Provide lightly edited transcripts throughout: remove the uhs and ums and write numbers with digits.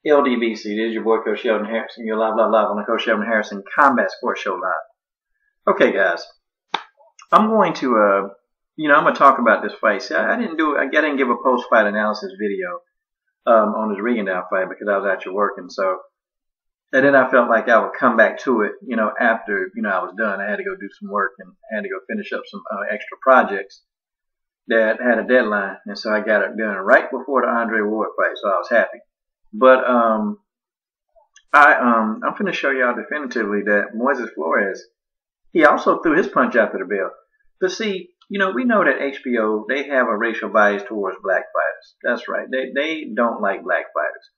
LDVC, this is your boy Coach Sheldon Harrison. You're live on the Coach Sheldon Harrison Combat Sports Show live. Okay, guys, I'm going to, I'm going to talk about this fight. See, I didn't give a post-fight analysis video on this Rigondeaux fight because I was actually working. So, and then I felt like I would come back to it, after, I was done. I had to go do some work and I had to go finish up some extra projects that had a deadline. And so I got it done right before the Andre Ward fight. So I was happy. But I'm going to show y'all definitively that Flores, he also threw his punch after the bell. But see, we know that HBO, they have a racial bias towards black fighters. That's right. They don't like black fighters.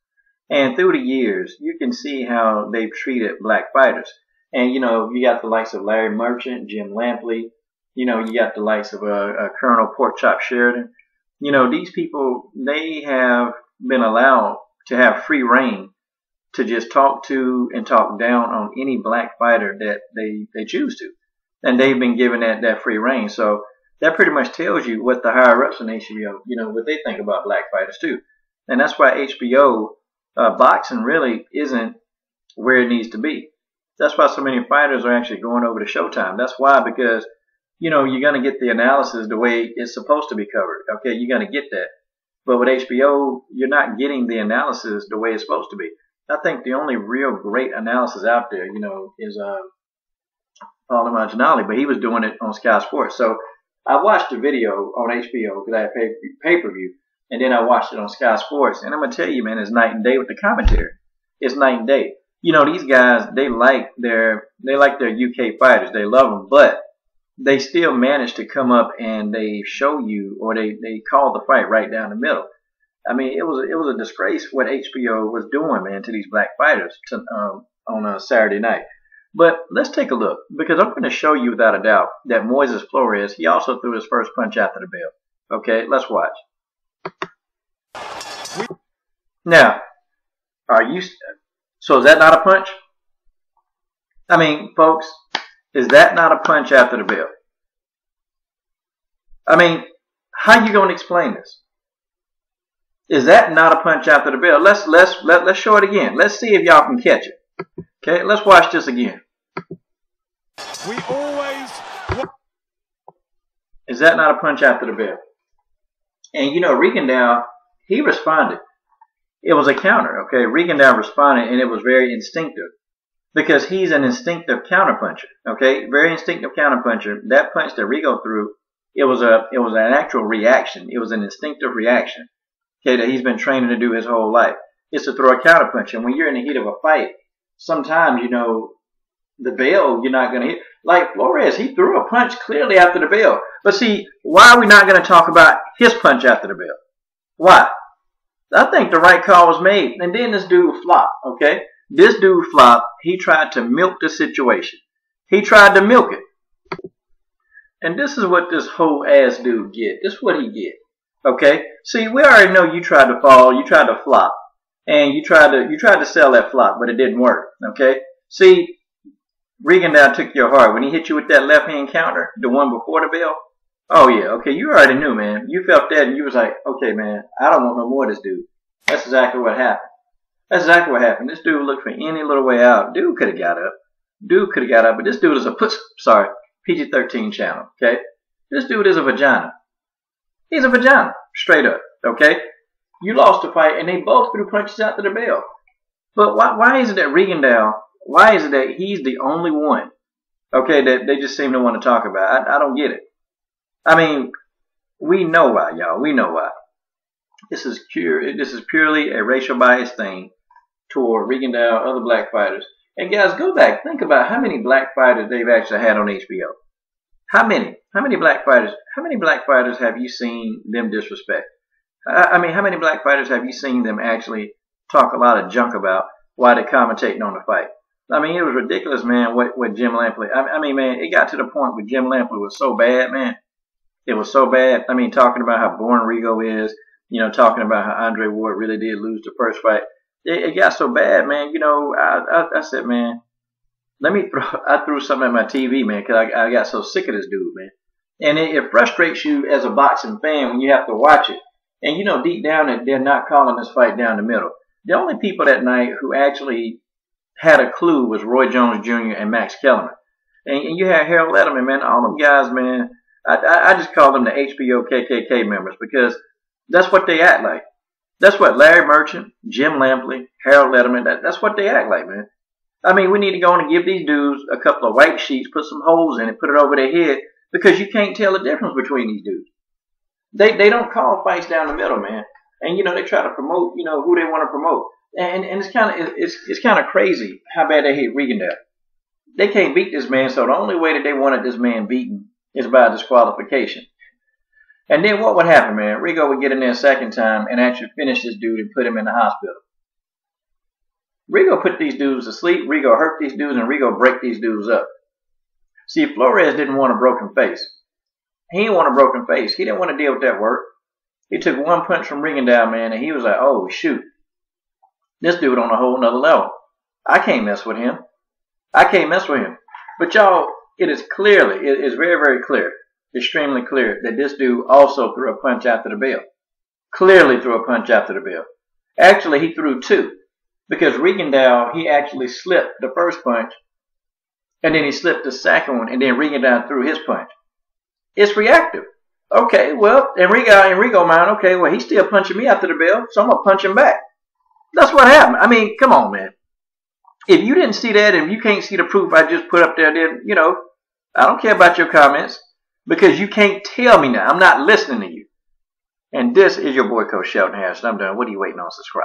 And through the years, you can see how they've treated black fighters. And, you got the likes of Larry Merchant, Jim Lampley. You got the likes of Colonel Porkchop Sheridan. These people, they have been allowed to have free reign to just talk to and talk down on any black fighter that they choose to. And they've been given that free reign. So that pretty much tells you what the higher ups in HBO, what they think about black fighters too. And that's why HBO boxing really isn't where it needs to be. That's why so many fighters are actually going over to Showtime. That's why, because, you're going to get the analysis the way it's supposed to be covered. Okay, you're going to get that. But with HBO, you're not getting the analysis the way it's supposed to be. I think the only real great analysis out there, is Paul Imaginali, but he was doing it on Sky Sports. So I watched the video on HBO because I had pay-per-view, and then I watched it on Sky Sports. And I'm going to tell you, man, it's night and day with the commentary. It's night and day. These guys, they like their UK fighters. They love them, but they still manage to come up and they show you, or they call the fight right down the middle. I mean, it was a disgrace what HBO was doing, man, to these black fighters on a Saturday night. But let's take a look, because I'm going to show you without a doubt that Flores, he also threw his first punch after the bell. Okay, let's watch. Now, so is that not a punch? I mean, folks, is that not a punch after the bell? I mean, how you going to explain this? Is that not a punch after the bell? Let's show it again. Let's see if y'all can catch it. Okay, let's watch this again. Is that not a punch after the bell? And Rigondeaux, he responded. It was a counter, okay? Rigondeaux responded, and it was very instinctive. Because he's an instinctive counterpuncher, okay? Very instinctive counterpuncher. That punch that Rigo threw, it was an actual reaction. It was an instinctive reaction, okay, that he's been training to do his whole life. It's to throw a counterpunch. And when you're in the heat of a fight, sometimes, the bell, you're not going to hit. Like Flores, he threw a punch clearly after the bell. But see, why are we not going to talk about his punch after the bell? Why? I think the right call was made. And then this dude flopped, okay? This dude flopped. He tried to milk the situation. He tried to milk it. And this is what this whole ass dude get. This is what he get. Okay? See, we already know you tried to fall. You tried to flop. And you tried to sell that flop, but it didn't work. Okay? See, Rigondeaux took your heart. When he hit you with that left hand counter, the one before the bell. Oh yeah, okay, you already knew, man. You felt that and you was like, okay, man, I don't want no more of this dude. That's exactly what happened. That's exactly what happened. This dude looked for any little way out. Dude could have got up. But this dude is a PG-13 channel, okay? This dude is a vagina. He's a vagina, straight up, okay? You lost the fight, and they both threw punches after the bell. But why is it that Rigondeaux, why is it that he's the only one, okay, that they just seem to want to talk about? I don't get it. I mean, we know why, y'all. We know why. This is purely a racial bias thing toward Rigondeaux, other black fighters. And guys, go back. Think about how many black fighters they've actually had on HBO. How many? How many black fighters? How many black fighters have you seen them disrespect? I mean, how many black fighters have you seen them actually talk a lot of junk about while they're commentating on the fight? I mean, it was ridiculous, man, what Jim Lampley. I mean, man, it got to the point where Jim Lampley was so bad, man. It was so bad. I mean, talking about how boring Rigo is, talking about how Andre Ward really did lose the first fight. It got so bad, man. I said, man, I threw something at my TV, man, because I got so sick of this dude, man. And it frustrates you as a boxing fan when you have to watch it. And deep down they're not calling this fight down the middle. The only people that night who actually had a clue was Roy Jones Jr. and Max Kellerman. And you had Harold Letterman, man. All them guys, man. I just call them the HBO KKK members because that's what they act like. That's what Larry Merchant, Jim Lampley, Harold Letterman, that's what they act like, man. I mean, we need to go on and give these dudes a couple of white sheets, put some holes in it, put it over their head, because you can't tell the difference between these dudes. They don't call fights down the middle, man. And, they try to promote, who they want to promote. And it's kind of crazy how bad they hate Rigondeaux. They can't beat this man, so the only way that they wanted this man beaten is by disqualification. And then what would happen, man? Rigo would get in there a second time and actually finish this dude and put him in the hospital. Rigo put these dudes to sleep, Rigo hurt these dudes, and Rigo break these dudes up. See, Flores didn't want a broken face. He didn't want a broken face. He didn't want to deal with that work. He took one punch from Rigondeaux, man, and he was like, oh, shoot. This dude on a whole nother level. I can't mess with him. I can't mess with him. But y'all, it is very, very clear, extremely clear, that this dude also threw a punch after the bell. Clearly threw a punch after the bell. Actually, he threw two. Because Rigondeaux, he actually slipped the first punch, and then he slipped the second one, and then Rigondeaux threw his punch. It's reactive. Okay, well, Rigo mind, okay, well, he's still punching me after the bell, so I'm going to punch him back. That's what happened. I mean, come on, man. If you didn't see that, and you can't see the proof I just put up there, then, I don't care about your comments, because you can't tell me now. I'm not listening to you. And this is your boy, Coach Shelton Harris, and I'm done. What are you waiting on? Subscribe.